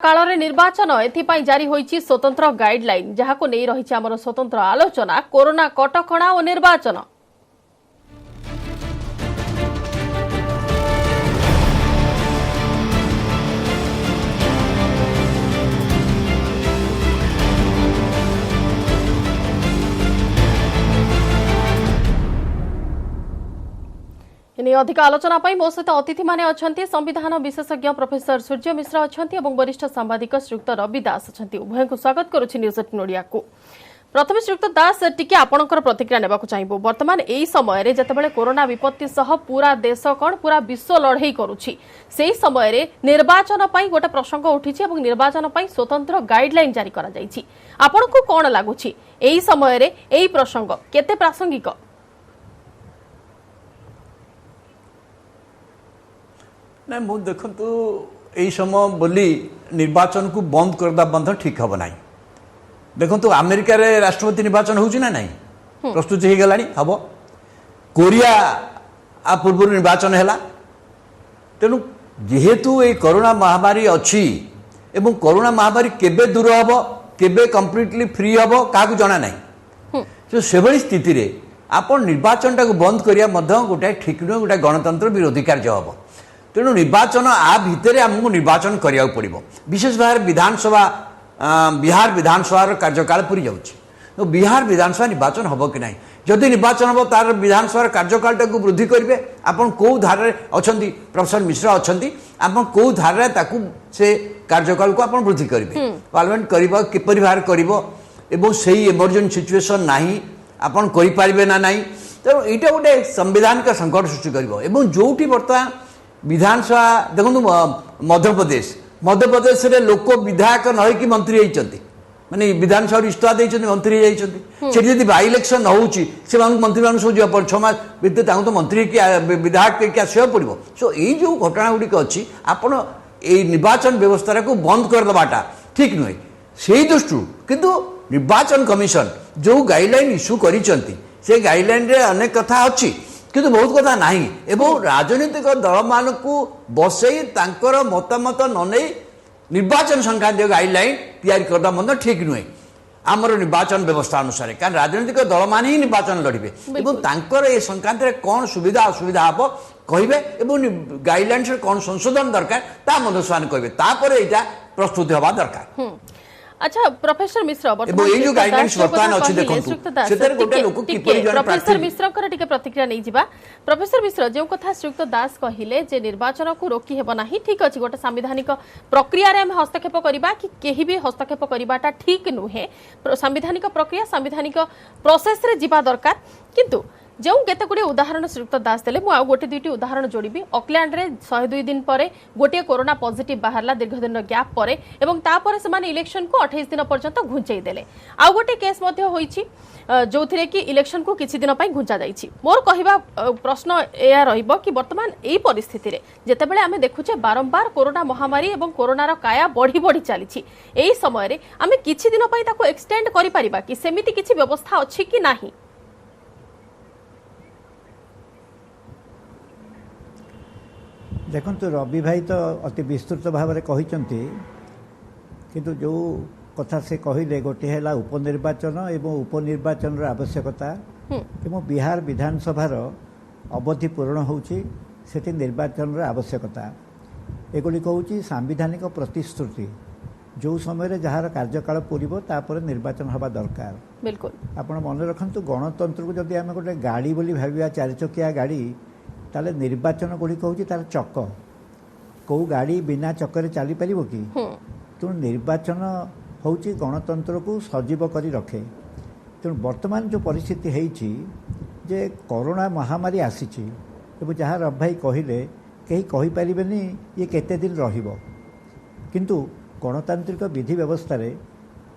काल निर्वाचन एथिपाई जारी होईची स्वतंत्र गाइडलाइन जहाको नहीं रही आमर स्वतंत्र आलोचना कोरोना कटकणा और निर्वाचन। इनी अधिक आलोचना मो सहित अतिथि माने अछंती संविधान विशेषज्ञ प्रोफेसर सूर्य मिश्र अछंती एवं वरिष्ठ सांबादिक श्रीयुक्त रवि दास अछंती। उभय को स्वागत करुछि न्यूज 18 ओडिया को। प्रथम श्रीयुक्त दास टिके आपणकर प्रतिक्रिया नेबाकु चाहिबो। वर्तमान एई समय रे जतबेले कोरोना विपत्ति सह पूरा देश कोन पूरा विश्व लड़ाई करूछि सेही समय रे निर्वाचन पई गोटे प्रसंग उठिछि एवं निर्वाचन पई स्वतंत्र गाइडलाइन जारी करा जाईछि। आपणको कोन लागुछि एई समय रे एई प्रसंग केते प्रासंगिक? ना मु देखु यही समय बोली निर्वाचन को बंद करदा बंध ठीक हम ना। देखु अमेरिका रे राष्ट्रपति निर्वाचन होउछि ना नहीं प्रस्तुत हो गलानी हम कोरिया आ पूर्व निर्वाचन हैला। तेणु जेहेतु ये कोरोना महामारी अच्छी एवं कोरोना महामारी केबे दूर हम केबे कंप्लीटली फ्री हम क्या जना ना। तो से भली स्थिति रे आपण निर्वाचन टाक बंद करिया मध्य गोटे ठीक नुह गोटे गणतंत्र विरोधी कार्य हम। तेणु निर्वाचन आ भितर आमको निर्वाचन करिया पड़िबो। विशेष भाव विधानसभा बिहार विधानसभा कार्यकाल पूरी जाउछि। तो बिहार विधानसभा निर्वाचन हम कि नहीं जदि निर्वाचन हम तार विधानसभा कार्यकाल टाक वृद्धि करेंगे आपन कौ धार अच्छी प्रोफेसर मिश्र अच्छी आपन कौ धार से कार्यकाल को आपन वृद्धि करेंगे पार्लियामेंट कर किपरि भार कर से इमरजेंसी सिचुएशन नहीं आपन करि पारिबे ना नहीं। तेणु यहाँ गोटे संविधान का संकट सृष्टि कर जो बर्तमान विधानसभा देखो मध्यप्रदेश रे लोक विधायक नई मंत्री होती माने विधानसभा इस्तीफा देते मंत्री होती बाई इलेक्शन होउची से मंत्री मान सब जा 6 मास भीतर तो मंत्री विधायक के आसवा पड़ो। सो ये जो घटना गुड़िक अच्छी आपण ये निर्वाचन व्यवस्था को बंद करदेवाटा ठीक नुहे से दृष्टि किंतु निर्वाचन कमिशन जो गाइडलाइन इश्यू कर गाइडलाइन रे अनेक कथा अच्छी किंतु बहुत कथा नहीं एवं राजनीतिक दल मान को बसई तांकर मतामत न नहीं निर्वाचन संक्रांत गाइडलाइन तैयारी करदा मन ठीक नुहे आमर निर्वाचन व्यवस्था अनुसार कारण राजनीतिक दल मान ही निर्वाचन लड़े एवं तांकर ए संक्रांत कौन सुविधा असुविधा हम कहे गाइडलाइन से कौन संशोधन दरकार ता मध्य से कहे यहाँ प्रस्तुति हवा दरकार। अच्छा प्रोफेसर मिश्र प्रोफेसर मिश्र प्रतिक्रिया नहीं जिबा। प्रोफेसर मिश्र जो कथा श्रीयुक्त दास कहिले जे निर्वाचन को रोकी हेब नाही ठीक अछि गोटे संवैधानिक प्रक्रिया रे हम हस्तक्षेप करिबा कि केही भी हस्तक्षेप करिबाटा ठीक नुहे संवैधानिक प्रक्रिया संवैधानिक प्रोसेस रे जिबा दरकार। किंतु जो केते गुडी उदाहरण श्रीयुक्त दास देले मु आ गोटे दुईटी उदाहरण जोड़बी। ऑकलैंड रे 102 दिन पर गोटे कोरोना पॉजिटिव बाहरला दीर्घ दिन गैप पर एवं तापर से माने इलेक्शन को 28 दिन पर्यंत घुंचाई देले। आ गोटे केस मध्ये होईची जो थिरे कि इलेक्शन को किछि दिन पई घुंचा जाईची। मोर कहिबा प्रश्न एया रहिबो कि वर्तमान एई परिस्थिति रे जेतेबेले आमे देखुचे बारंबार कोरोना महामारी एवं कोरोनार काया बढ़ी बढ़ी चलीची एई समय रे आमे किछि दिन पई ताको एक्सटेंड करि परिबा कि सेमिति किछि व्यवस्था अछि कि नाही? देखु रवि भाई तो अति विस्तृत भाव में कहते किंतु जो कथा से कहले गोटे है उपनिर्वाचन एवं उपनिर्वाचन आवश्यकता एवं बिहार विधानसभार अवधि पूरण होउछि सेठी निर्वाचन आवश्यकता एगुड़ी हूँ सांविधानिक प्रतिश्रुति जो समय जार कार्यकाल पूर्व तापर निर्वाचन हवा दरकार। बिल्कुल आप मन रखु गणतंत्र को जदि आम गोटे गाड़ी बोली भाविया 4 चकिया गाड़ी ताले निर्वाचन गुड़िक हूँ तार चक कौ गाड़ी बिना चक्कर चली पार कि तेणु निर्वाचन हूँ गणतंत्र को सजीव कर रखे। तेणु वर्तमान जो परिस्थिति है जे कोरोना महामारी आसी जहाँ रवि भाई कहले कहीं कहीपरेनि ये केते दिन रहिबो किंतु गणतांत्रिक विधि व्यवस्था रे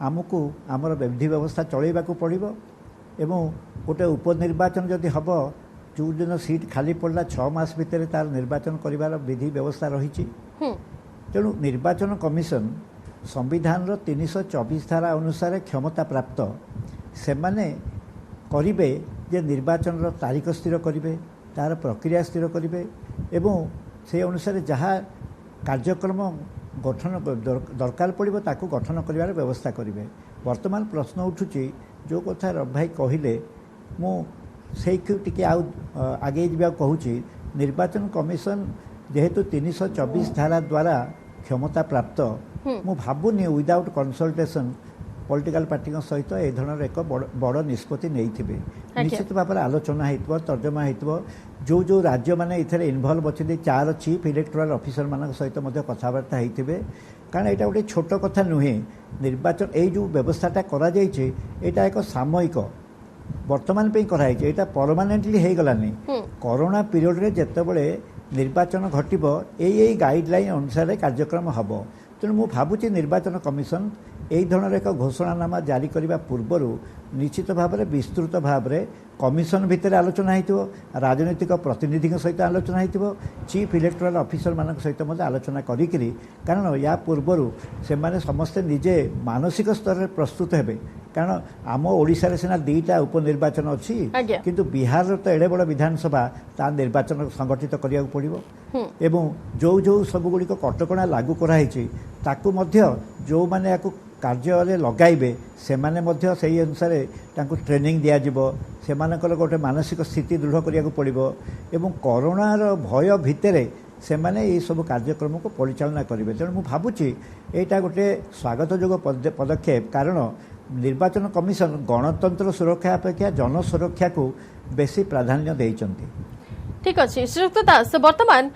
आमको आमर विधि व्यवस्था चलैबा को पड़िबो एवं गोटे उपनिर्वाचन जदि हबो जो दिन सीट खाली पड़ला 6 मास भितर तार निर्वाचन करिवार विधि व्यवस्था रही। तेणु निर्वाचन कमिशन संविधान 324 धारा अनुसार क्षमता प्राप्त से माने करिबे जे निर्वाचन तारीख स्थिर करिबे तार प्रक्रिया स्थिर करिबे एवं से अनुसार जहाँ कार्यक्रम गठन दरकार पड़ो ताकू गठन कर व्यवस्था करेंगे। वर्तमान प्रश्न उठुची जो कथा रवि भाई कहले मुझे टी आगे जा कहूँ निर्वाचन कमिशन जेहेतु 324 धारा द्वारा क्षमता प्राप्त मु भावुनी विदाउट कंसल्टेशन पॉलिटिकल पार्टी सहित ए धरण एक बड़ निष्पत्ति नहीं निश्चित भाव में आलोचना हो तर्जमा हो जो जो राज्य मैंने इथे इनवल्व अच्छे 4 चीफ इलेक्टोराल ऑफिसर मान सहित कथबार्ता होते कारण यहाँ गोटे छोट कथा नुहे निर्वाचन ये जो व्यवस्थाटा करा एक सामयिक वर्तमान पे कराई यहाँ परमानेंटली हो गलानी कोरोना पीरियड रे जेतेबेले निर्वाचन घटिब यही गाइडलाइन अनुसार कार्यक्रम हम तेणु मु भावुची निर्वाचन कमिशन यही धरण एक घोषणानामा जारी करने पूर्वर निश्चित भाव में विस्तृत भाव में कमिशन भितर आलोचना हो राजनीतिक प्रतिनिधि सहित आलोचना हो चीफ इलेक्टोराल ऑफिसर मान सहित आलोचना करी कारण या पूर्वर से समस्ते निजे मानसिक स्तर में प्रस्तुत हेबे कारण आम ओडिशा सिना 2टा उपनिर्वाचन अच्छी किंतु बिहार तो एड़े बड़ विधानसभा ता निर्वाचन संगठित करिया पड़िबो एवं जो जो सबुगुड़िक कटकणा लागू कराई ताकू मध्य जो माने याकू कार्य लगाइबे से माने से अनुसार ट्रेनिंग दिज्व से गोटे मानसिक स्थिति दृढ़ करिया पड़िबो एवं कोरोनार भय भितर से माने ये सब कार्यक्रम को परिचालना करेंगे तेणु मुझे भावुची यहाँ गोटे स्वागत जोग पदक्षेप कारण निर्वाचन कमिशन गणतंत्र सुरक्षा अपेक्षा जन सुरक्षा को बेसी प्राधान्य देइचंती। ठीक अच्छे श्रीयुक्त दास वर्तमान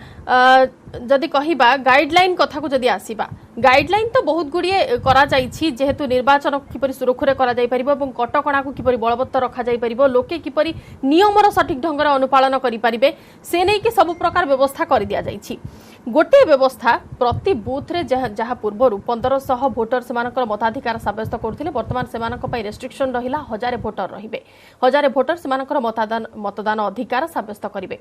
जदि कहबा गाइडलाइन कथा को जदि आसीबा गाइडलाइन तो बहुत गुड़िए करा जाइछि जेहेतु निर्वाचन किपरि सुरक्षित करा जाई परिबो एवं कटकणा को किपरि बलवत्तर रखा जाई परिबो लोके किपरि नियमर सठिक ढंग रे अनुपालन करि परिबे से नै कि सब प्रकार व्यवस्था कर दिया जाइछि गोटे व्यवस्था प्रति बूथ रे जहाँ पूर्व 1500 भोटर सेमानकर मताधिकार साब्यस्त करथिले वर्तमान सेमानक पई रेस्ट्रिक्शन रहिला 1000 भोटर रहिबे 1000 भोटर सेमानकर मतदान अधिकार साब्यस्त करिवे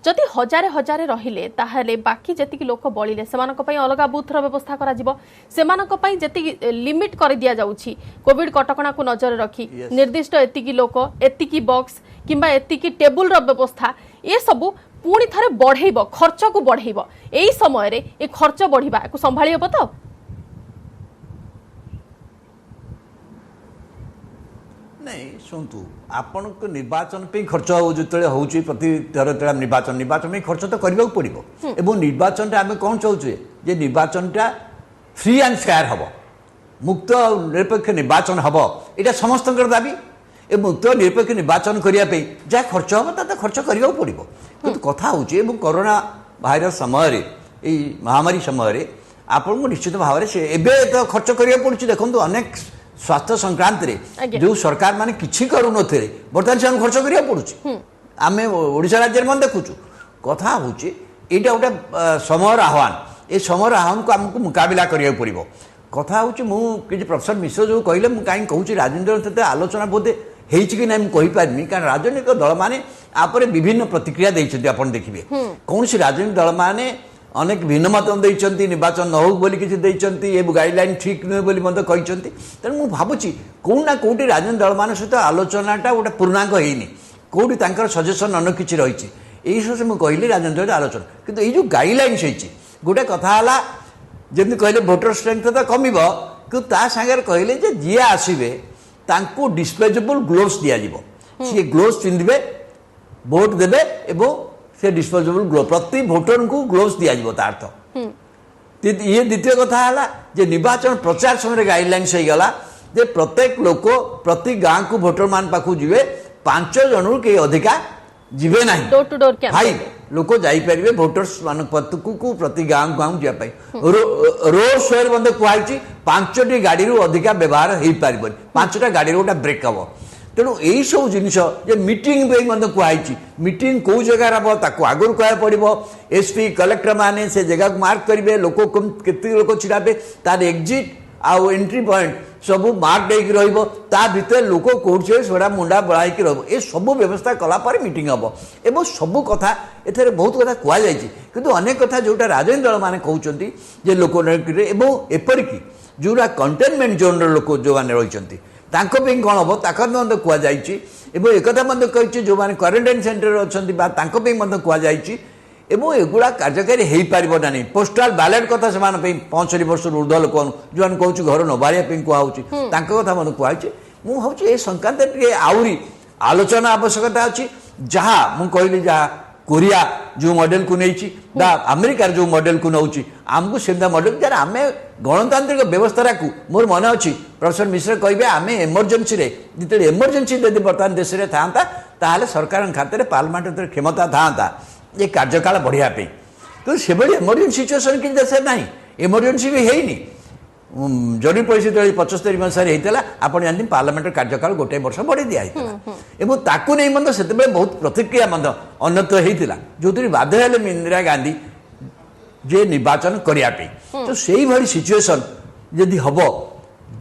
जदि हजारे हजारे रहिले ताहले बाकी जेतिकी लोक बळिले सेमानक पई अलगा बूथ रो व्यवस्था करा जिवो सेमानक पई जेतिकी लिमिट कर दिया जाउछि कोविड कटकणा को नजर रखी निर्दिष्ट एतिकी लोक एतिकी बॉक्स किंबा एतिकी टेबुल रो व्यवस्था ये सब पुणी थे बढ़ेब खर्च को बढ़ेब यही समय रे ए खर्च बढ़िबा को संभाली हबो तो नहीं शुणु आपण को निर्वाचन पे खर्च जो होची प्रति थर निर्वाचन निर्वाचन में खर्च तो करबा पड़िबो एवं निर्वाचन रे आमे कोन चाहूचे जे निर्वाचन टा फ्री एंड फेयर हबो मुक्त निरपेक्ष निर्वाचन हबो एटा समस्तकर दाबी ए मुक्त निरपेक्ष निर्वाचन करिया पे जा खर्च हबो ता खर्च करबा पड़िबो किंतु कथा होची एवं कोरोना भाइरस समय रे ए महामारी समय रे आपण को निश्चित भाव रे से एबे तो खर्च करबा पड़ुची देखंतु अनेक स्वास्थ्य संक्रांत रे जो सरकार माने किछि करू नथिले बर्तमान से खर्च करिया पड़ुची आमे ओडिशा राज्य में देखुछु कथा होची एटा गोटे समयर आह्वान ए समयर आह्वान को हमको मुकाबला करिया पड़िबो कथा होची मु कि प्रोफेसर मिश्र जो कहले मु काई कहूची राजेंद्र सहित आलोचना बोधे हेछि कि नहीं कहि पारमी कारण राजनीतिक दल माने आपरे विभिन्न प्रतिक्रिया दैछथि आपण देखिबे कौन सी राजनीतिक दल माने अनेक भिन्न मत देइचंती निर्वाचन न हो बोली किछि देइचंती ए गाइडलाइन ठीक न बोली मते कहिचंती तेणु मु भाबुची कोन ना कोटी राजनीतिक दल मान सहित आलोचनाटा गोटे पूर्णांग हेइनी कोटी तांकर सजेशन अन किछि रहिछि एही से मु कहली राजनीतिक आलोचना किंतु ए जो गाइडलाइन हेइछि गोटे कथा हला जेमि कहले वोटर स्ट्रेंथ तो कमिबो कि ता संगे कहले जे जे आसीबे तांको डिस्पोजेबल ग्लोव्स दिया जिवो से ग्लोव्स पिंदिबे वोट देबे एवं से डिस्पोजेबल ग्लोव प्रति भोटर को ग्लोव्स दिया जिवो ता अर्थ ये द्वितीय कथा हला जे निर्वाचन प्रचार समय गाइडलाइन से गला जे प्रत्येक लोक प्रति गांव को भोटर मान पाखु जिवे 5 जन के अधिका जिवे नाही डोर टू डोर भाई लोक जाई परिबे वोटर्स मान को प्रति गांव गांव जिया पाई रोड शोर बंद कुआइची 5टी गाड़ी रू अधिका व्यवहार हेई पारिबो 5टा गाड़ी रो गोटा ब्रेक हबो तेणु यही सब जिनिस जे मीटिंग पे मते कुआइची मीटिंग को जगह हबो ताको आगुर कहया पड़िबो एसपी कलेक्टर माने से जगह को मार्क करिवे लोक केते लोक छिड़ाबे तार एग्जिट आउ एंट्री पॉइंट सब मार्क देक रहिबो ता भितर लोक कोठे सोडा मुंडा बळाई कि रहबो ए सब व्यवस्था कला पर मीटिंग हबो एबो सब कथा एथरे बहुत कथा कुआ जायछि किंतु अनेक कथा जोटा राजनीतिक दल माने कहउचंती जे लोक एबो एपरिकी जोरा कंटेनमेंट जोन रो लोक जो माने रहिचंती तांको पे कौन हम ताकर मध्य कहुई एक मध्य कही जो मैंने क्वारंटाइन सेंटर अच्छा तांको पे मध्य कहुई এবং এগুলা কার্যকারী হয়েপারিব না পোস্টাল ব্যালেট কথা সে 65 বর্ষ ঊর্ধ্ব লোক যে কৌছি ঘর ন বাড়িয়া কুহচ্ছে তাঁর কথা মতো কুহছে মু ভাবছি এ সংক্রান্ত টিকে আহরি আলোচনা আবশ্যকতা ଅଛି ଯାହା ମୁଁ କହିଲି ଯାହା କୋରିଆ ଯେଉଁ ମଡେଲକୁ ନେଇଛି ବା ଆମେରିକାର ଯେଉଁ ମଡେଲକୁ ନେଉଛି ଆମକୁ ସେମିତିଆ ମଡେଲ ଯାହାର ଆମେ ଗଣତାନ୍ତ୍ରିକ ବ୍ୟବସ୍ଥାକୁ ମୋର ମନେ ଅଛି ପ୍ରଫେସର ମିଶ୍ର କହିବେ ଆମେ ଏମର୍ଜେନ୍ସିରେ ଯେତେବେଳେ ଏମର୍ଜେନ୍ସି ଯଦି ବର୍ତ୍ତମାନ ଦେଶରେ ଥାଆନ୍ତା ତାହେଲେ ସରକାରଙ୍କ ଖାତାରେ ପାର୍ଲାମେଣ୍ଟରେ କ୍ଷମତା ଥାଆନ୍ତା ଏ କାର୍ଯ୍ୟକାଳ ବଢ଼ିବା ପାଇଁ କିନ୍ତୁ ସେଭଳି ଏମର୍ଜେନ୍ସି ସିଚୁଏସନ୍ କିଛି ଦେଶରେ ନାହିଁ ଏମର୍ଜେନ୍ସି ବି ହେଇନି ଜରୁରୀ ପରିସ୍ଥିତି 75 ମସିହାରେ ହେଇଥିଲା ଆପଣ ଜାଣିଛନ୍ତି ପାର୍ଲାମେଣ୍ଟର କାର୍ଯ୍ୟକାଳ ଗୋଟାଏ ବର୍ଷ ବଢ଼େଇ ଦିଆହେଇଥିଲା ଏବଂ ତାକୁ ନେଇ ମଧ୍ୟ ସେତେବେଳେ ବହୁତ ପ୍ରତିକ୍ରିୟା ମଧ୍ୟ ଅନ୍ୟତ୍ର ହେଇଥିଲା ଯେଉଁଥିରେ ବାଧ୍ୟ ହେଲେ ଇନ୍ଦିରା ଗାନ୍ଧୀ ଯେ ନିର୍ବାଚନ କରିବା ପାଇଁ ତ ସେଇଭଳି ସିଚୁଏସନ୍ ଯଦି ହବ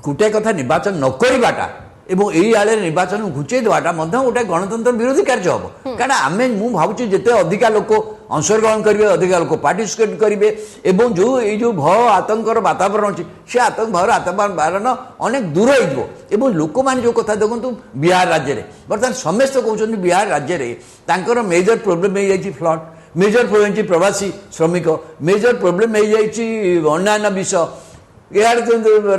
ଗୋଟାଏ କଥା ନିର୍ବାଚନ ନ କରିବାଟା এবং এই আড়ে নির্বাচন ঘুচাই দেওয়াটা মধ্যে গোটে গণতন্ত্র বিরোধী কার্য হব কারণ আমি মু ভাবুছি যেতে অধিকা লোক অংশগ্রহণ করবে অধিকা লোক পার্টিসিপেট করবে এবং এই যে ভয় আতঙ্কর বাতাবরণ আছে সে আতঙ্ক ভয়ের বাতাবরণ অনেক দূর হয়ে যাব এবং লোক মানে যে কথা দেখুন বিহার রাজ্যের বর্তমান সমস্ত কৌন বিহার রাজ্যের তাঁর মেজর প্রোবলেম হয়ে যাই ফ্লড মেজর প্রোবলেম হচ্ছে প্রবাসী শ্রমিক মেজর প্রোবলেম হয়ে যাই অন্যান্য বিষয় ইয়ার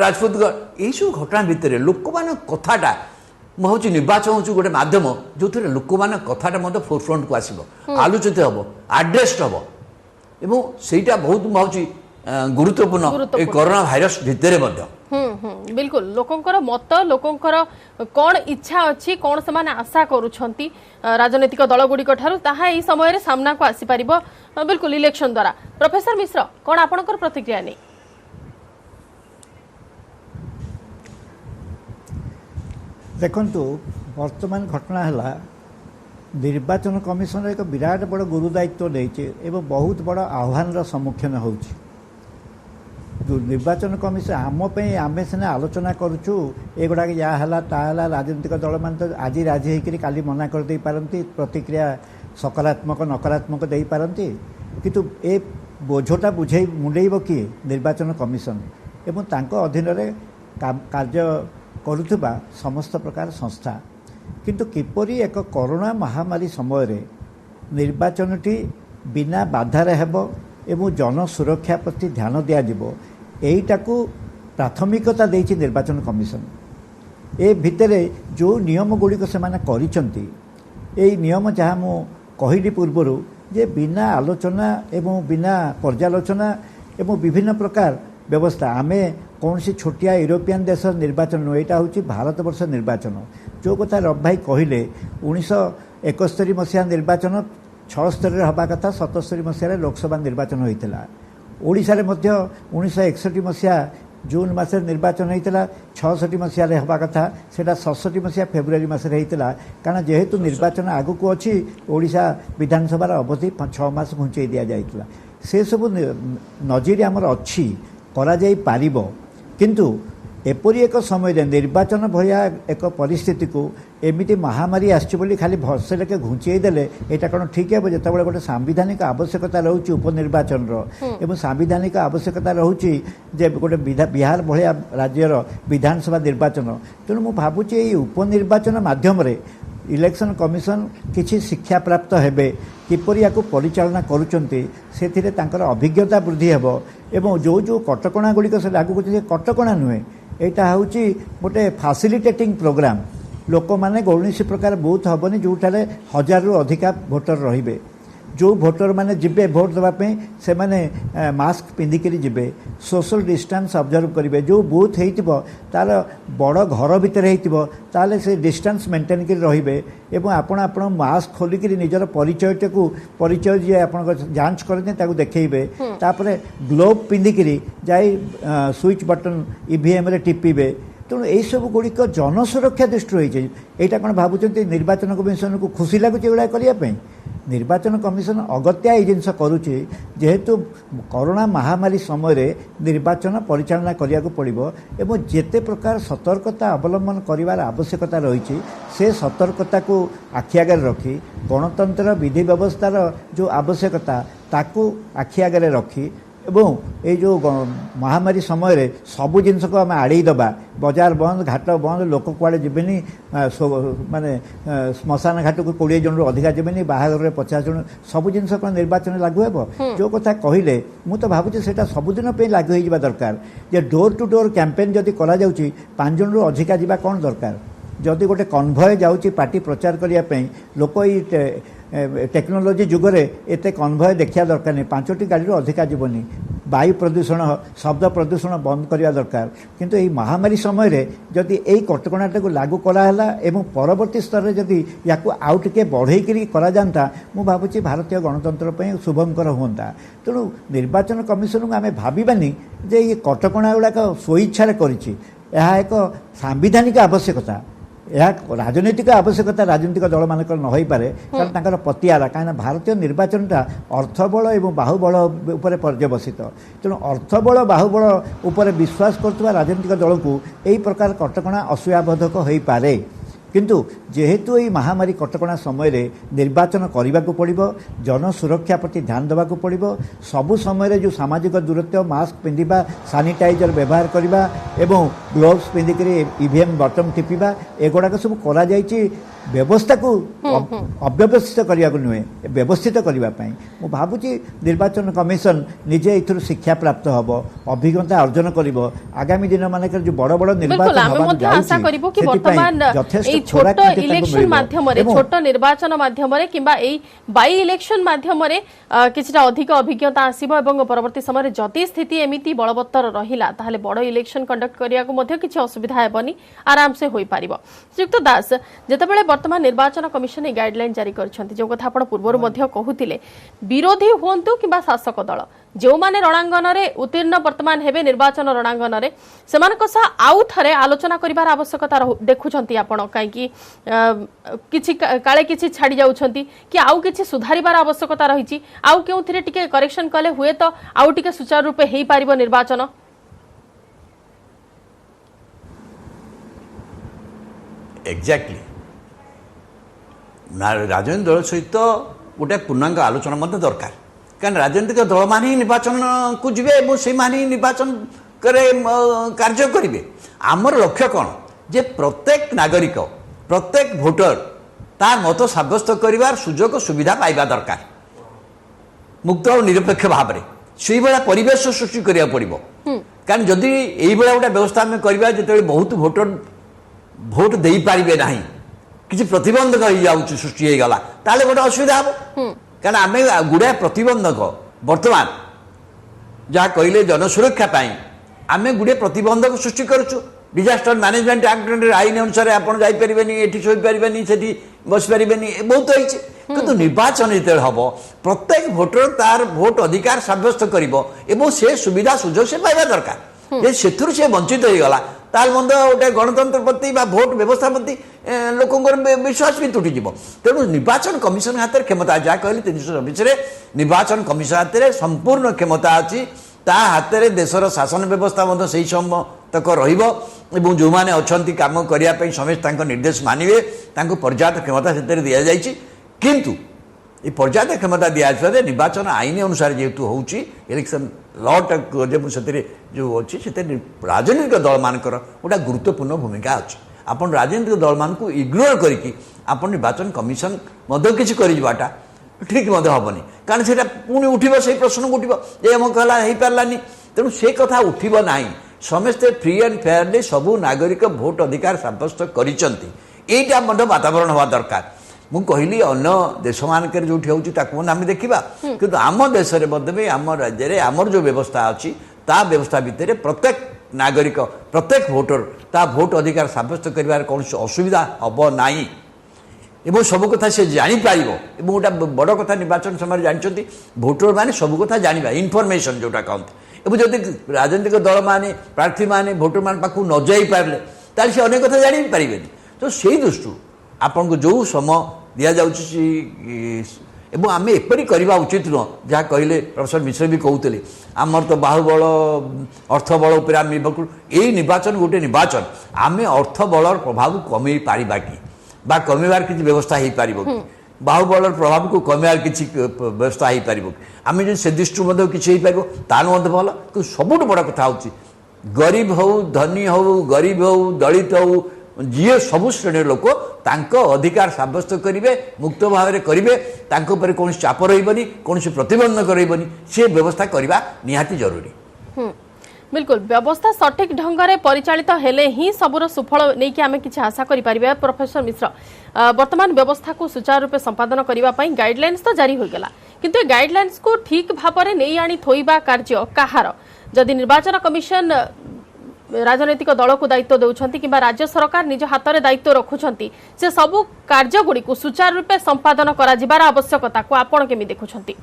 রাজপুতগড় এইসব ঘটনা ভিতরে লোকমান কথাটা মু ভাবছি নির্বাচন হচ্ছে গোটে মাধ্যম যে লোকমান কথাটা মধ্যে ফোরফ্রন্টକୁ আসব আলোচিত হব আড্রেসড হব এবং সেইটা বহুত মু ভাবছি গুরুত্বপূর্ণ এই করোনা ভাইরস ভিতরে মধ্য बिल्कुल लोकंकर मत लोकंकर कौन इच्छा अच्छी कौन से माने आशा करूछंती राजनीतिक दल गुडी ठारू ताहा एई समय रे सामना को आसी परिबो बिल्कुल इलेक्शन द्वारा प्रोफेसर मिश्र कौन आपनकर प्रतिक्रिया नै ଦେଖନ୍ତୁ ବର୍ତ୍ତମାନ ଘଟଣା ହେଲା ନିର୍ବାଚନ କମିଶନ ଏକ ବିରାଟ ବଡ଼ ଗୁରୁ ଦାୟିତ୍ୱ ନେଇଛି ଏବଂ ବହୁତ ବଡ଼ ଆହ୍ୱାନର ସମ୍ମୁଖୀନ ହେଉଛି ନିର୍ବାଚନ କମିଶନ ଆମ ପାଇଁ ଆମେ ସିନା ଆଲୋଚନା କରୁଛୁ ଏଗୁଡ଼ାକ ଯାହା ହେଲା ତାହା ହେଲା ରାଜନୈତିକ ଦଳମାନେ ତ ଆଜି ରାଜି ହେଇକରି କାଲି ମନା କରିଦେଇପାରନ୍ତି ପ୍ରତିକ୍ରିୟା ସକାରାତ୍ମକ ନକାରାତ୍ମକ ଦେଇପାରନ୍ତି କିନ୍ତୁ ଏ ବୋଝଟା ମୁଣ୍ଡେଇବ କିଏ ନିର୍ବାଚନ କମିଶନ ଏବଂ ତାଙ୍କ ଅଧୀନରେ କାର୍ଯ୍ୟ କରୁଥିବା ସମସ୍ତ ପ୍ରକାର ସଂସ୍ଥା କିନ୍ତୁ କିପରି ଏକ କରୋନା ମହାମାରୀ ସମୟରେ ନିର୍ବାଚନଟି ବିନା ବାଧାରେ ହେବ ଏବଂ ଜନସୁରକ୍ଷା ପ୍ରତି ଧ୍ୟାନ ଦିଆଯିବ ଏଇଟାକୁ ପ୍ରାଥମିକତା ଦେଇଛି ନିର୍ବାଚନ କମିଶନ ଏ ଭିତରେ ଯେଉଁ ନିୟମ ଗୁଡ଼ିକ ସେମାନେ କରିଛନ୍ତି ଏଇ ନିୟମ ଯାହା ମୁଁ କହିଲି ପୂର୍ବରୁ ଯେ ବିନା ଆଲୋଚନା ଏବଂ ବିନା ପର୍ଯ୍ୟାଲୋଚନା ଏବଂ ବିଭିନ୍ନ ପ୍ରକାର ବ୍ୟବସ୍ଥା ଆମେ କୌଣସି ଛୋଟିଆ ୟୁରୋପିଆନ୍ ଦେଶ ନିର୍ବାଚନ ନୁହେଁ ଏଇଟା ହେଉଛି ଭାରତବର୍ଷ ନିର୍ବାଚନ ଯେଉଁ କଥା ରବ ଭାଇ କହିଲେ 1971 ମସିହା ନିର୍ବାଚନ 76ରେ ହେବା କଥା 77 ମସିହାରେ ଲୋକସଭା ନିର୍ବାଚନ ହୋଇଥିଲା ଓଡ଼ିଶାରେ ମଧ୍ୟ 1961 ମସିହା ଜୁନ୍ ମାସରେ ନିର୍ବାଚନ ହୋଇଥିଲା 66 ମସିହାରେ ହେବା କଥା ସେଇଟା 67 ମସିହା ଫେବୃଆରୀ ମାସରେ ହୋଇଥିଲା କାରଣ ଯେହେତୁ ନିର୍ବାଚନ ଆଗକୁ ଅଛି ଓଡ଼ିଶା ବିଧାନସଭାର ଅବଧି 6 ମାସ ଘୁଞ୍ଚେଇ ଦିଆଯାଇଥିଲା ସେସବୁ ନଜିର ଆମର ଅଛି କରାଯାଇପାରିବ କିନ୍ତୁ ଏପରି ଏକ ସମୟରେ ନିର୍ବାଚନ ଭଳିଆ ଏକ ପରିସ୍ଥିତିକୁ ଏମିତି ମହାମାରୀ ଆସିଛି ବୋଲି ଖାଲି ବର୍ଷେ ଲେଖେ ଘୁଞ୍ଚେଇ ଦେଲେ ଏଇଟା କ'ଣ ଠିକ୍ ହେବ ଯେତେବେଳେ ଗୋଟେ ସାମ୍ବିଧାନିକ ଆବଶ୍ୟକତା ରହୁଛି ଉପନିର୍ବାଚନର ଏବଂ ସାମ୍ବିଧାନିକ ଆବଶ୍ୟକତା ରହୁଛି ଯେ ଗୋଟେ ବିହାର ଭଳିଆ ରାଜ୍ୟର ବିଧାନସଭା ନିର୍ବାଚନ ତେଣୁ ମୁଁ ଭାବୁଛି ଏଇ ଉପନିର୍ବାଚନ ମାଧ୍ୟମରେ ଇଲେକ୍ସନ କମିଶନ କିଛି ଶିକ୍ଷାପ୍ରାପ୍ତ ହେବେ କିପରି ୟାକୁ ପରିଚାଳନା କରୁଛନ୍ତି ସେଥିରେ ତାଙ୍କର ଅଭିଜ୍ଞତା ବୃଦ୍ଧି ହେବ ଏବଂ ଯେଉଁ ଯେଉଁ କଟକଣା ଗୁଡ଼ିକ ସେ ଲାଗୁ କରୁଛନ୍ତି କଟକଣା ନୁହେଁ ଏଇଟା ହେଉଛି ଗୋଟେ ଫାସିଲିଟେଟିଂ ପ୍ରୋଗ୍ରାମ ଲୋକମାନେ କୌଣସି ପ୍ରକାର ବୁଥ୍ ହେବନି ଯେଉଁଠାରେ 1000ରୁ ଅଧିକା ଭୋଟର ରହିବେ ଯେଉଁ ଭୋଟରମାନେ ଯିବେ ଭୋଟ ଦେବା ପାଇଁ ସେମାନେ ମାସ୍କ ପିନ୍ଧିକରି ଯିବେ ସୋସିଆଲ ଡିଷ୍ଟାନ୍ସ ଅବଜର୍ଭ କରିବେ ଯେଉଁ ବୁଥ୍ ହେଇଥିବ ତାର ବଡ଼ ଘର ଭିତରେ ହେଇଥିବ ତାହେଲେ ସେ ଡିଷ୍ଟାନ୍ସ ମେଣ୍ଟେନ୍ କରି ରହିବେ ଏବଂ ଆପଣ ମାସ୍କ ଖୋଲିକରି ନିଜର ପରିଚୟ ଯିଏ ଆପଣଙ୍କ ଯାଞ୍ଚ କରନ୍ତି ତାକୁ ଦେଖେଇବେ ତାପରେ ଗ୍ଲୋଭ୍ ପିନ୍ଧିକରି ଯାଇ ସୁଇଚ୍ ବଟନ୍ ଇଭିଏମ୍ରେ ଟିପିବେ ତେଣୁ ଏଇସବୁ ଗୁଡ଼ିକ ଜନସୁରକ୍ଷା ଦୃଷ୍ଟିରୁ ହେଇଛି ଏଇଟା କ'ଣ ଭାବୁଛନ୍ତି ନିର୍ବାଚନ କମିଶନକୁ ଖୁସି ଲାଗୁଛି ଏଗୁଡ଼ା କରିବା ପାଇଁ ନିର୍ବାଚନ କମିଶନ ଅଗତ୍ୟା ଏଇ ଜିନିଷ କରୁଛି ଯେହେତୁ କରୋନା ମହାମାରୀ ସମୟରେ ନିର୍ବାଚନ ପରିଚାଳନା କରିବାକୁ ପଡ଼ିବ ଏବଂ ଯେତେ ପ୍ରକାର ସତର୍କତା ଅବଲମ୍ବନ କରିବାର ଆବଶ୍ୟକତା ରହିଛି ସେ ସତର୍କତାକୁ ଆଖି ଆଗରେ ରଖି ଗଣତନ୍ତ୍ର ବିଧି ବ୍ୟବସ୍ଥାର ଯେଉଁ ଆବଶ୍ୟକତା ତାକୁ ଆଖି ଆଗରେ ରଖି ଏବଂ ଏଇ ଯେଉଁ ମହାମାରୀ ସମୟରେ ସବୁ ଜିନିଷକୁ ଆମେ ଆଡ଼େଇ ଦେବା, ବଜାର ବନ୍ଦ, ଘାଟ ବନ୍ଦ, ଲୋକ କୁଆଡ଼େ ଯିବେନି, ମାନେ ଶ୍ମଶାନ ଘାଟକୁ 20 ଜଣରୁ ଅଧିକା ଯିବେନି, ବାହାଘରରେ 50 ଜଣ, ସବୁ ଜିନିଷ କ'ଣ ନିର୍ବାଚନ ଲାଗୁ ହେବ? ଯେଉଁ କଥା କହିଲେ ମୁଁ ତ ଭାବୁଛି ସେଇଟା ସବୁଦିନ ପାଇଁ ଲାଗୁ ହୋଇଯିବା ଦରକାର। ଯେ ଡୋର ଟୁ ଡୋର କ୍ୟାମ୍ପେନ୍ ଯଦି କରାଯାଉଛି 5 ଜଣରୁ ଅଧିକା ଯିବା କ'ଣ ଦରକାର? ଯଦି ଗୋଟେ କନଭୟ ଯାଉଛି ପାର୍ଟି ପ୍ରଚାର କରିବା ପାଇଁ, ଲୋକ ଏଇ ଟେକ୍ନୋଲୋଜି ଯୁଗରେ ଏତେ କନଭୟ ଦେଖିବା ଦରକାର ନାହିଁ, 5ଟି ଗାଡ଼ିରୁ ଅଧିକା ଯିବନି। ବାୟୁ ପ୍ରଦୂଷଣ, ଶବ୍ଦ ପ୍ରଦୂଷଣ ବନ୍ଦ କରିବା ଦରକାର। କିନ୍ତୁ ଏହି ମହାମାରୀ ସମୟରେ ଯଦି ଏଇ କଟକଣାଟାକୁ ଲାଗୁ କରାହେଲା ଏବଂ ପରବର୍ତ୍ତୀ ସ୍ତରରେ ଯଦି ୟାକୁ ଆଉ ଟିକେ ବଢ଼େଇକରି କରାଯାଆନ୍ତା, ମୁଁ ଭାବୁଛି ଭାରତୀୟ ଗଣତନ୍ତ୍ର ପାଇଁ ଶୁଭଙ୍କର ହୁଅନ୍ତା। ତେଣୁ ନିର୍ବାଚନ କମିଶନକୁ ଆମେ ଭାବିବାନି ଯେ ଏଇ କଟକଣା ଗୁଡ଼ାକ ସ୍ୱଇଚ୍ଛାରେ କରିଛି। ଏହା ଏକ ସାମ୍ବିଧାନିକ ଆବଶ୍ୟକତା, ଏହା ରାଜନୈତିକ ଆବଶ୍ୟକତା ରାଜନୈତିକ ଦଳମାନଙ୍କର ନ ହୋଇପାରେ, କାରଣ ତାଙ୍କର ପତିଆରା। କାହିଁକିନା ଭାରତୀୟ ନିର୍ବାଚନଟା ଅର୍ଥବଳ ଏବଂ ବାହୁବଳ ଉପରେ ପର୍ଯ୍ୟବସିତ। ତେଣୁ ଅର୍ଥବଳ ବାହୁବଳ ଉପରେ ବିଶ୍ୱାସ କରୁଥିବା ରାଜନୈତିକ ଦଳକୁ ଏହି ପ୍ରକାର କଟକଣା ଅସୁବିଧାବୋଧକ ହୋଇପାରେ। କିନ୍ତୁ ଯେହେତୁ ଏହି ମହାମାରୀ କଟକଣା ସମୟରେ ନିର୍ବାଚନ କରିବାକୁ ପଡ଼ିବ, ଜନସୁରକ୍ଷା ପ୍ରତି ଧ୍ୟାନ ଦେବାକୁ ପଡ଼ିବ, ସବୁ ସମୟରେ ଯେଉଁ ସାମାଜିକ ଦୂରତ୍ୱ, ମାସ୍କ ପିନ୍ଧିବା, ସାନିଟାଇଜର ବ୍ୟବହାର କରିବା ଏବଂ ଗ୍ଲୋଭ୍ସ ପିନ୍ଧିକରି ଇଭିଏମ୍ ବଟନ୍ ଟିପିବା, ଏଗୁଡ଼ାକ ସବୁ କରାଯାଇଛି ବ୍ୟବସ୍ଥାକୁ ଅବ୍ୟବସ୍ଥିତ କରିବାକୁ ନୁହେଁ, ବ୍ୟବସ୍ଥିତ କରିବା ପାଇଁ। ମୁଁ ଭାବୁଛି ନିର୍ବାଚନ କମିଶନ ନିଜେ ଏଥିରୁ ଶିକ୍ଷା ପ୍ରାପ୍ତ ହେବ, ଅଭିଜ୍ଞତା ଅର୍ଜନ କରିବ। ଆଗାମୀ ଦିନମାନଙ୍କରେ ଯେଉଁ ବଡ଼ ବଡ଼ ନିର୍ବାଚନ ହେବାକୁ ଯାଉଛି ବର୍ତ୍ତମାନ এই ছোট ইলেকশন মাধ্যমে, ছোট নির্বাচন মাধ্যমে কিংবা এই বাই ইলেকশন মাধ্যমে কিছুটা অধিক অভিজ্ঞতা আসিব এবং পরবর্তী সময় যদি স্থিতি এমিতি বলবত্তর রহিলা তাহলে বড় ইলেকশন কন্ডক্ট করিয়া মধ্যে কিছু অসুবিধা হেবনি, আরামসে হয়ে পারিব। শ্রীযুক্ত দাস, যেতবেলে বর্তমান নির্বাচন কমিশন এই গাইডলাইন জারি করছেন, যে কথা আপনার পূর্বর মধ্যে কহুতিলে, বিরোধী হুঁতু কিংবা শাসক দল যে রণাঙ্গনে উত্তীর্ণ বর্তমান হেবে নির্বাচন রণাঙ্গনে সেমানক সহ আউ থরে আলোচনা করিবার আবশ্যকতা দেখুছন্তি আপন, কাইকি কিছু কালে কিছু ছাড়ি যাউছন্তি কি আউ কিছু সুধারিবার আবশ্যকতা রহিছি, আউ কেউথিরে টিকে করেকশন কলে হুয়ে তো আউ টিকে সুচারু রূপে হেই পারিব নির্বাচন? এক্সাক্টলি রাজনৈতিক দল সহিত গোটে পূর্ণাঙ্গ আলোচনা মধ্যে দরকার। কারণ রাজনৈতিক দল মানে হি নির্বাচনকু যাবে এবং সেই মানে হি নির্বাচন করে কার্য করবে। আমার লক্ষ্য কোণ যে প্রত্যেক নাগরিক, প্রত্যেক ভোটর তার মত সাব্যস্ত করিবার সুযোগ সুবিধা পাইবা দরকার মুক্ত ও নিরপেক্ষ ভাবে। সেইভাবে পরিবেশ সৃষ্টি করা পড়ব। কারণ যদি এইভাবে গোটা ব্যবস্থা আমি করা যেত বহুত ভোটর ভোট দেইপারে না, কিছু প্রতিবন্ধক হয়ে যাচ্ছে সৃষ্টি হয়ে গলা, তাহলে গোটে অসুবিধা হব। কারণ আমি গুড়াଏ প্রতিবন্ধক বর্তমান যা কহিলে জনসুরক্ষা পাই আমি গুড়াଏ প্রতিবন্ধক সৃষ্টি করছু। ডিজাস্টার ম্যানেজমেন্ট আক্ট আইন অনুসারে আপনার যাইপারে, এটি শোপারে, সেটি বসিপারে, বহুত হয়েছে। কিন্তু নির্বাচন যেতে হব প্রত্যেক ভোটর তার ভোট অধিকার সাব্যস্ত করব এবং সে সুবিধা সুযোগ সে পাইবা দরকার। যে সেথুর সে বঞ্চিত হয়ে গলা তাহলে মধ্যে গোটে গণতন্ত্র প্রতি বা ভোট ব্যবস্থা প্রতি লোকଙ୍କର বিশ্বাস ବି ତୁଟିଯିବ। ତେଣୁ ନିର୍ବାଚନ କମିଶନ ହାତରେ କ୍ଷମତା, ଯାହା କହିଲେ 324 ନିର୍ବାଚନ କମିଶନ ହାତରେ ସମ୍ପୂର୍ଣ୍ଣ କ୍ଷମତା ଅଛି। ତା ହାତରେ ଦେଶର ଶାସନ ବ୍ୟବସ୍ଥା ମଧ୍ୟ ସେହି ସମତକ ରହିବ ଏବଂ ଯେଉଁମାନେ ଅଛନ୍ତି କାମ କରିବା ପାଇଁ ସମସ୍ତେ ତାଙ୍କ ନିର୍ଦ୍ଦେଶ ମାନିବେ, ତାଙ୍କୁ ପର୍ଯ୍ୟାପ୍ତ କ୍ଷମତା ସେଥିରେ ଦିଆଯାଇଛି। କିନ୍ତୁ এই পর্যাপ্ত ক্ষমতা দিয়াছে নির্বাচন আইন অনুসারে যেহেতু হচ্ছে ইলেকশন লটা সেতরে যে অছি সেতরে রাজনৈতিক দল মানকর গোটা গুরুত্বপূর্ণ ভূমিকা আছে। আপনার রাজনৈতিক দল মানুষ ইগনোর করিকি আপনার নির্বাচন কমিশন মধ্যে কিছু করে যাওয়াটা ঠিক মধ্যে হবনি। কারণ সেটা পুଣି উঠিব, সেই প্রশ্ন উঠিব যে অমুক হলা হইপারানি। তেমন সে কথা উঠিব না। সমস্তে ফ্রি এন্ড ফেয়ারলি সবু নাগরিক ভোট অধিকার সাব্যস্ত করেছেন, এইটা মধ্যে বাতাবরণ হওয়া দরকার। ମୁଁ କହିଲି ଅନ୍ୟ ଦେଶମାନଙ୍କରେ ଯେଉଁଠି ହେଉଛି ତାକୁ ମଧ୍ୟ ଆମେ ଦେଖିବା, କିନ୍ତୁ ଆମ ଦେଶରେ ମଧ୍ୟ ବି ଆମ ରାଜ୍ୟରେ ଆମର ଯେଉଁ ବ୍ୟବସ୍ଥା ଅଛି ତା ବ୍ୟବସ୍ଥା ଭିତରେ ପ୍ରତ୍ୟେକ ନାଗରିକ, ପ୍ରତ୍ୟେକ ଭୋଟର ତା ଭୋଟ ଅଧିକାର ସାବ୍ୟସ୍ତ କରିବାରେ କୌଣସି ଅସୁବିଧା ହେବ ନାହିଁ ଏବଂ ସବୁ କଥା ସେ ଜାଣିପାରିବ। ଏବଂ ଗୋଟେ ବଡ଼ କଥା ନିର୍ବାଚନ ସମୟରେ ଜାଣିଛନ୍ତି ଭୋଟରମାନେ ସବୁ କଥା ଜାଣିବା, ଇନଫର୍ମେସନ୍ ଯେଉଁଟା କହନ୍ତି। ଏବଂ ଯଦି ରାଜନୈତିକ ଦଳମାନେ ପ୍ରାର୍ଥୀମାନେ ଭୋଟରମାନଙ୍କ ପାଖକୁ ନ ଯାଇପାରିଲେ ତାହେଲେ ସେ ଅନେକ କଥା ଜାଣିପାରିବେନି। ତ ସେଇ ଦୃଷ୍ଟିରୁ ଆପଣଙ୍କୁ ଯେଉଁ ସମୟ ଦିଆଯାଉଛି ଏବଂ ଆମେ ଏପରି କରିବା ଉଚିତ ନୁହଁ। ଯାହା କହିଲେ ପ୍ରଫେସର ମିଶ୍ର ବି କହୁଥିଲେ ଆମର ତ ବାହୁବଳ ଅର୍ଥବଳ ଉପରେ ଆମେ ନିର୍ଭର କରୁ। ଏଇ ନିର୍ବାଚନ ଗୋଟେ ନିର୍ବାଚନ, ଆମେ ଅର୍ଥବଳର ପ୍ରଭାବ କମେଇ ପାରିବା କି ବା କମେଇବାର କିଛି ବ୍ୟବସ୍ଥା ହେଇପାରିବ କି? बाहुबल प्रभाव को कमेवार किसी व्यवस्था हो पार आम जो से दृष्टि किसी हो पार तान भल कि सबुठ बड़ कथा हूँ गरीब हो धनी हो गरीब हो दलित हो जी सबु श्रेणी लोक अधिकार सब्यस्त करेंगे मुक्त भाव में करेंगे कौन चाप रही कौन प्रतिबंधक रही से व्यवस्था करने निहाती जरूरी। बिल्कुल व्यवस्था सठिक ढंग से परिचालित हेले ही सबुर सुफल नहीं कि आमे किछि आशा करि परिबे। प्रोफेसर मिश्र वर्तमान व्यवस्था को सुचारू रूपे संपादन करबा पई गाइडलाइंस तो जारी हो गेला किंतु गाइडलाइंस को ठीक भाव में नहीं आनी थोइबा कार्य कहार जदि निर्वाचन कमिशन राजनैतिक दल को दायित्व दौरान कि राज्य सरकार निज हाथ में दायित्व रखुंट से सबू कार्य गुड़ी को सुचारू रूपे संपादन कर आवश्यकता को आपण केमी देखुंट?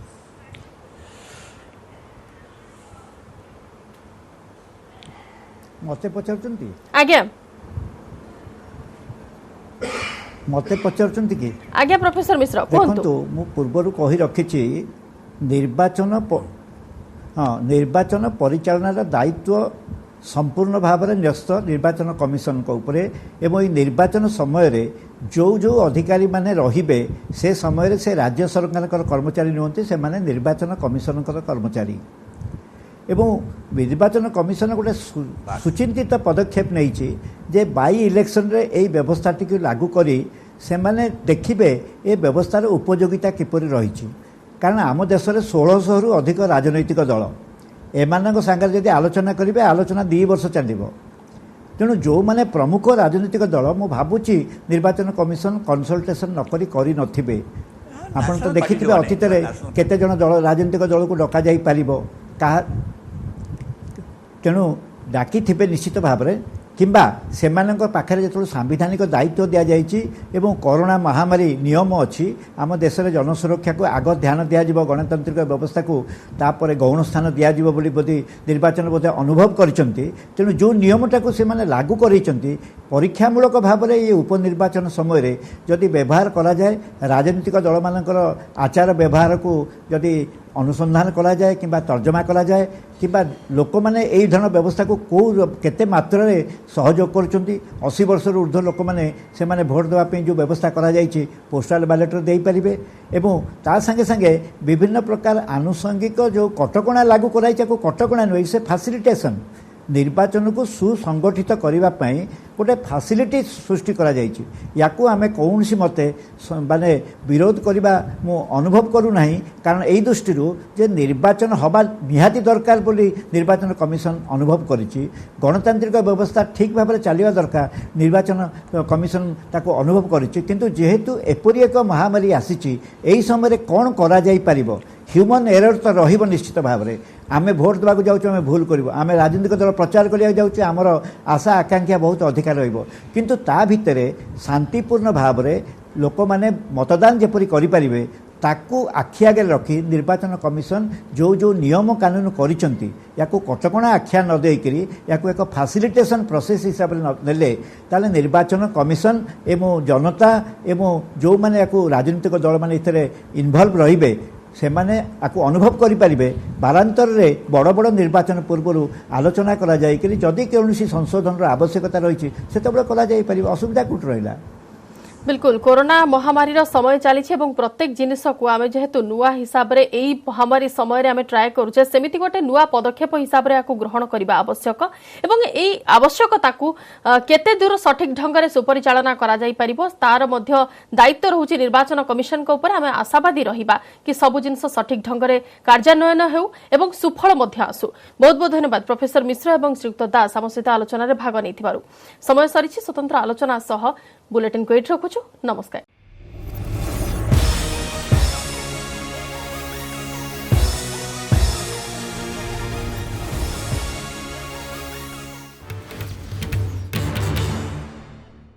मते पचारुचंती आज्ञा मते पचारुचंती कि आज्ञा प्रोफेसर मिश्र देखंतु मु पूर्वरु कहि रखिछि निर्वाचन परिचालनार दायित्व संपूर्ण भाव में न्यस्त निर्वाचन कमिशन को उपरे एवं निर्वाचन समय जो जो अधिकारी माने रहिबे से समय से राज्य सरकार कर्मचारी नुहंती से माने निर्वाचन कमिशन कर्मचारी एवं निर्वाचन कमिशन गोटे सुचिंतित पदक्षेप नहीं जे बाई इलेक्शन रे एई व्यवस्था टी लागू करी से माने देखिबे ए व्यवस्थार उपयोगिता किपरि रही कारण आम देश में 1600 रु अधिक राजनैतिक दल एमानक सांगे जदि आलोचना करेंगे आलोचना 2 वर्ष चलो तेणु जो माने प्रमुख राजनैतिक दल मु भावुची निर्वाचन कमिशन कन्सल्टेशन नकरी करी नथिबे। आपण तो देखिथिबे अतीत रे केते जण दल राजनैतिक दल को डका जाई पारिबो कहा तेणु डाकी थिबे निश्चित भाव में किंबा सेमानक पाखरे जो सांविधानिक दायित्व दि जाइए एवं कोरोना महामारी नियम अच्छी आम देश में जनसुरक्षा को आग ध्यान दिज्व गणतांत्रिक व्यवस्था को तापर गौण स्थान दिज्व बोली निर्वाचन बोधे अनुभव करछंती तेणु जो नियमटा को से माने लागू करछंती परीक्षामूलक भाव में ये उपनिर्वाचन समय जदि व्यवहार करा जाए राजनीतिक दल मानकर आचार व्यवहार को जदि अनुसंधान करा जाए किंबा तर्जमा करा जाए किंबा लोक मैंने यही धरण व्यवस्था को केते मात्रा रे सहयोग करुँच 80 वर्ष ऊर्ध्व लोक मैंने से माने भोट देवाई जो व्यवस्था करा जाइए पोस्टाल बैलेट दे पारे एवं ता संगे संगे विभिन्न प्रकार आनुषंगिक जो कटकणा लागू कराई कटकणा नुहे से फैसिलिटेशन निर्वाचन को सुसंगठित करने गोटे फैसिलिटी सृष्टि करा जाइए याकू आमे कौन सी मते माने विरोध करवा मु अनुभव करू नहीं कारण यही दृष्टि जे निर्वाचन हवा निहाती दरकार बोली निर्वाचन कमिशन अनुभव करिछि गणतांत्रिक व्यवस्था ठीक भाव में चलवा दरकार निर्वाचन कमिशन ताको अनुभव करिछि किंतु जेहेतु एपरी एक महामारी आसीछि एही समय कौन करा जाई परिबो ह्यूमन एरर तो रहिबो निश्चित भाव में आमे भोट देवाक जाउछु आमे भूल करिबो आमे राजनीतिक दल प्रचार करिया जाउछु आमर आशा आकांक्षा बहुत अधिकार रहिबो किंतु ता भितरे शांतिपूर्ण भाव में लोक माने मतदान जेपरि करि परिबे ताकू आखि आगे रखी निर्वाचन कमिशन जो जो नियम कानून करिसंती याकू कटकणा आख्या न देकरी याकू एक फैसिलिटेशन प्रोसेस हिसाब से नेले ताले निर्वाचन कमिशन एवं जनता एवं जो माने याकू राजनीतिक दल माने इथरे इन्वॉल्व रहिबे से माने आपको अनुभव करें बारांतर रे बड़ बड़ निर्वाचन पूर्व आलोचना करा जाय कि जदि कौन संशोधन आवश्यकता रही से करा जाय पारिबो असुविधा कोट रहिला। बिल्कुल कोरोना महामारी समय चली प्रत्येक जिनिस को आम जेहेतु नुआ हिसाब रे एई महामारी समय आम ट्राए करुचे सेमिति गोटे नुआ पदक्षेप हिसाब रे याकू ग्रहण करबा आवश्यक एवं एई आवश्यकता को केते दूर सठिक ढंग से सुपरिचालना करा जाय परिबो तार मध्य दायित्व रहुची निर्वाचन कमिशन को ऊपर आम आशावादी रहिबा कि सबु जिनिस सठिक ढंग से कार्यान्वयन हेउ एवं सुफल मध्य आसु। बहुत बहुत धन्यवाद प्रोफेसर मिश्र एवं श्रीयुक्त दास आम सहित आलोचना रे भाग नैथिबारु। समय सरिछि स्वतंत्र आलोचना सह बुलेटिन को एठी रखुछु। नमस्कार।